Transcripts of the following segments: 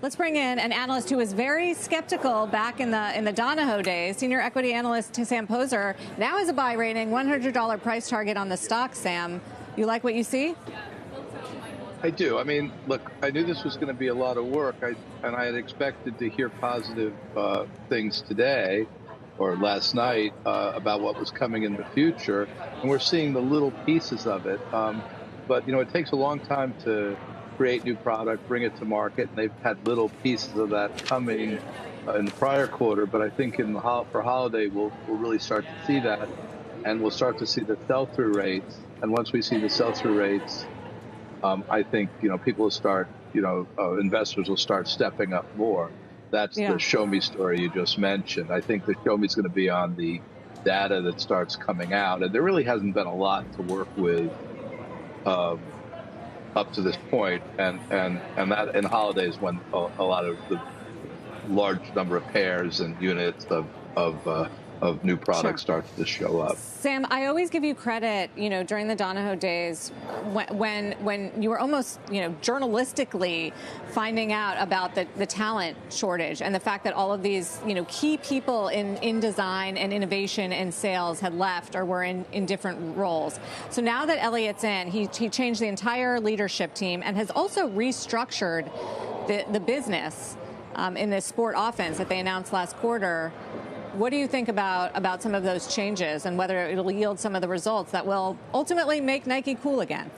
Let's bring in an analyst who was very skeptical back in the Donahoe days. Senior equity analyst Sam Poser now has a buy rating, $100 price target on the stock. Sam, you like what you see? I do. I mean, look, I knew this was going to be a lot of work, and I had expected to hear positive things today or last night about what was coming in the future, and we're seeing the little pieces of it. But, you know, it takes a long time to create new product, bring it to market, and they've had little pieces of that coming in the prior quarter. But I think for holiday, we'll really start to see that, and we'll start to see the sell-through rates. And once we see the sell-through rates, I think, you know, people will start, investors will start stepping up more. That's the show me story you just mentioned. I think the show me is going to be on the data that starts coming out. And there really hasn't been a lot to work with up to this point. And that in holidays when a lot of the large number of pairs and units of new products starts to show up. Sam, I always give you credit, during the Donahoe days when you were almost, journalistically finding out about the talent shortage and the fact that all of these, key people in design and innovation and sales had left or were in different roles. So now that Elliott's in, he changed the entire leadership team and has also restructured the business in this sport offense that they announced last quarter. What do you think about some of those changes and whether it'll yield some of the results that will ultimately make Nike cool again?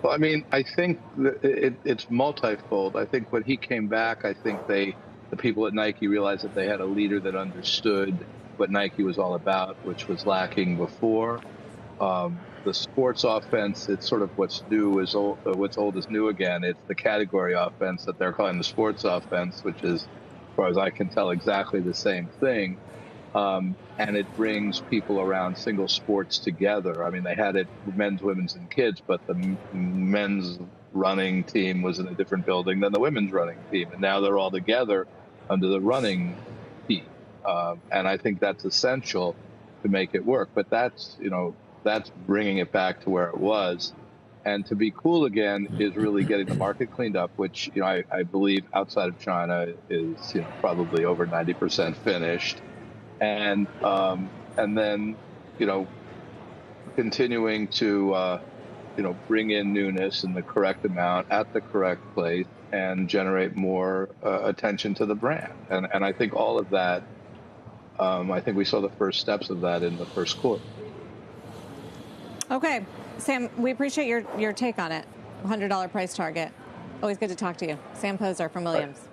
Well, I mean, I think it's multifold. I think when he came back, I think the people at Nike realized that they had a leader that understood what Nike was all about, which was lacking before. The sports offense, it's sort of what's old is new again. It's the category offense that they're calling the sports offense, which is, as far as I can tell, exactly the same thing. And it brings people around single sports together. I mean, they had it men's, women's, and kids, but the men's running team was in a different building than the women's running team. And now they're all together under the running team. And I think that's essential to make it work. But that's bringing it back to where it was. And to be cool again is really getting the market cleaned up, which, I believe outside of China is, probably over 90% finished. And then, continuing to, bring in newness in the correct amount at the correct place and generate more attention to the brand. And I think all of that, I think we saw the first steps of that in the first quarter. Okay, Sam, we appreciate your take on it. $100 price target. Always good to talk to you. Sam Poser from Williams.